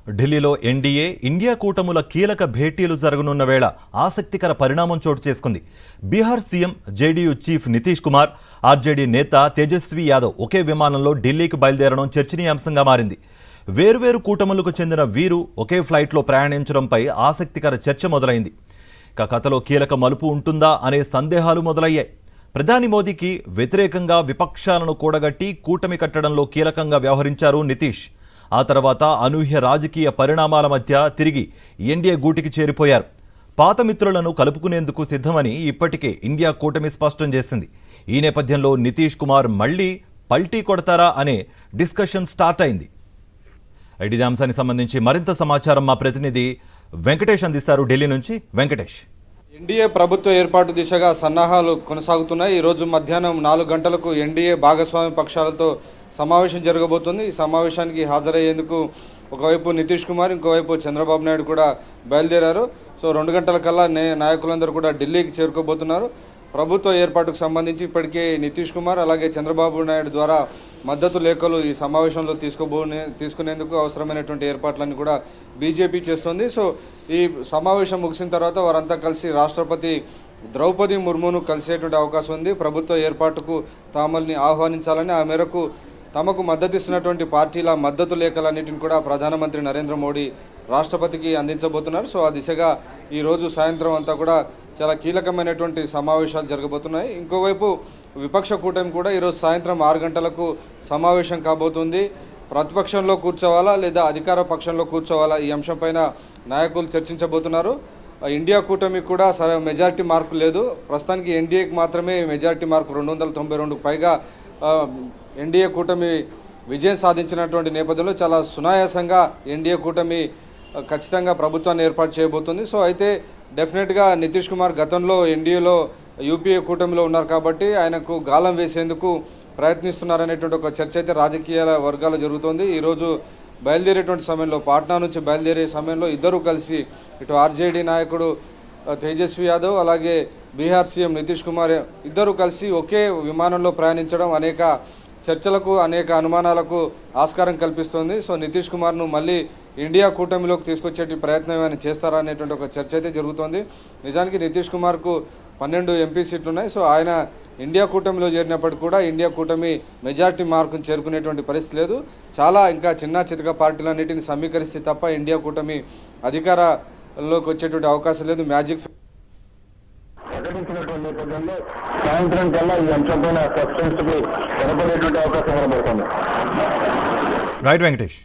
ఢిల్లీలో NDA India కూటముల కీలక భేటీలు జరగనున్న వేళ ఆసక్తికర పరిణామం చోటు చేసుకుంది. Bihar CM JDU chief Nitish Kumar, RJD నేత తేజస్వి యాదవ్ ఒకే విమానంలో ఢిల్లీకి బయలుదేరడం చర్చనీయాంశంగా మారింది. వేర్వేరు కూటములకు చెందిన వీరు ఒకే ఫ్లైట్లో ప్రయాణించడంపై ఆసక్తికర చర్చ మొదలైంది. కథలో కీలక మలుపు ఉంటుందా అనే సందేహాలు మొదలయ్యాయి. ప్రధాని మోదీకి వ్యతిరేకంగా విపక్షాలను కూడగట్టి కూటమి కట్టడంలో కీలకంగా వ్యవహరించారు నితీష్. ఆ తర్వాత అనూహ్య రాజకీయ పరిణామాల మధ్య తిరిగి ఎన్డీఏ గూటికి చేరిపోయారు. పాత మిత్రులను కలుపుకునేందుకు సిద్ధమని ఇప్పటికే ఇండియా కూటమి స్పష్టం చేసింది. ఈ నేపథ్యంలో నితీష్ కుమార్ మళ్లీ పల్టీ కొడతారా అనే డిస్కషన్ స్టార్ట్ అయింది. ఇదే అంశానికి సంబంధించి మరింత సమాచారం మా ప్రతినిధి వెంకటేష్ అందిస్తారు. ఢిల్లీ నుంచి వెంకటేష్. ఎన్డీఏ ప్రభుత్వ ఏర్పాటు దిశగా సన్నాహాలు కొనసాగుతున్నాయి. ఈరోజు మధ్యాహ్నం 4 గంటలకు ఎన్డీఏ భాగస్వామ్య పక్షాలతో సమావేశం జరగబోతుంది. ఈ సమావేశానికి హాజరయ్యేందుకు ఒకవైపు నితీష్ కుమార్, ఇంకోవైపు చంద్రబాబు నాయుడు కూడా బయలుదేరారు. సో 2 గంటల కల్లా నాయకులందరూ కూడా ఢిల్లీకి చేరుకోబోతున్నారు. ప్రభుత్వ ఏర్పాటుకు సంబంధించి ఇప్పటికే నితీష్ కుమార్ అలాగే చంద్రబాబు నాయుడు ద్వారా మద్దతు లేఖలు ఈ సమావేశంలో తీసుకునేందుకు అవసరమైనటువంటి ఏర్పాట్లన్నీ కూడా బీజేపీ చేస్తుంది. సో ఈ సమావేశం ముగిసిన తర్వాత వారంతా కలిసి రాష్ట్రపతి ద్రౌపది ముర్మును కలిసేటువంటి అవకాశం ఉంది. ప్రభుత్వ ఏర్పాటుకు తామల్ని ఆహ్వానించాలని, ఆ మేరకు తమకు మద్దతిస్తున్నటువంటి పార్టీల మద్దతు లేఖలన్నింటిని కూడా ప్రధానమంత్రి నరేంద్ర మోడీ రాష్ట్రపతికి అందించబోతున్నారు. సో ఆ దిశగా ఈరోజు సాయంత్రం అంతా కూడా చాలా కీలకమైనటువంటి సమావేశాలు జరగబోతున్నాయి. ఇంకోవైపు విపక్ష కూటమి కూడా ఈరోజు సాయంత్రం 6 గంటలకు సమావేశం కాబోతుంది. ప్రతిపక్షంలో కూర్చోవాలా లేదా అధికార పక్షంలో కూర్చోవాలా, ఈ అంశంపైన నాయకులు చర్చించబోతున్నారు. ఇండియా కూటమి కూడా మెజారిటీ మార్కు లేదు. ప్రస్తుతానికి ఎన్డీఏకి మాత్రమే మెజారిటీ మార్కు 292కు పైగా ఎన్డీఏ కూటమి విజయం సాధించినటువంటి నేపథ్యంలో చాలా సునాయాసంగా ఎన్డీఏ కూటమి ఖచ్చితంగా ప్రభుత్వాన్ని ఏర్పాటు చేయబోతుంది. సో అయితే డెఫినెట్గా నితీష్ కుమార్ గతంలో ఎన్డీఏలో యూపీఏ కూటమిలో ఉన్నారు కాబట్టి ఆయనకు గాలం వేసేందుకు ప్రయత్నిస్తున్నారనేటువంటి ఒక చర్చ అయితే రాజకీయ వర్గాలు జరుగుతోంది. ఈరోజు బయలుదేరేటువంటి సమయంలో, పాట్నా నుంచి బయలుదేరే సమయంలో ఇద్దరు కలిసి, ఇటు ఆర్జేడీ నాయకుడు తేజస్వి యాదవ్ అలాగే బీహార్ సీఎం నితీష్ కుమార్ ఇద్దరు కలిసి ఒకే విమానంలో ప్రయాణించడం అనేక చర్చలకు, అనేక అనుమానాలకు ఆస్కారం కల్పిస్తోంది. సో నితీష్ కుమార్ను మళ్ళీ ఇండియా కూటమిలోకి తీసుకొచ్చే ప్రయత్నం ఏమైనా చేస్తారా అనేటువంటి ఒక చర్చ అయితే జరుగుతోంది. నిజానికి నితీష్ కుమార్కు 12 ఎంపీ సీట్లు ఉన్నాయి. సో ఆయన ఇండియా కూటమిలో చేరినప్పటికీ కూడా ఇండియా కూటమి మెజారిటీ మార్కును చేరుకునేటువంటి పరిస్థితి లేదు. చాలా ఇంకా చిన్న చితక పార్టీలన్నింటినీ సమీకరిస్తే తప్ప ఇండియా కూటమి అధికారంలోకి వచ్చేటువంటి అవకాశం లేదు. మ్యాజిక్ ప్రకటించినటువంటి నేపథ్యంలో సాయంత్రం కల్లా ఈ అంశంపైన సస్పెన్స్ కి కనపడేటువంటి అవకాశం కనబడుతుంది. రైట్ వెంకటేష్.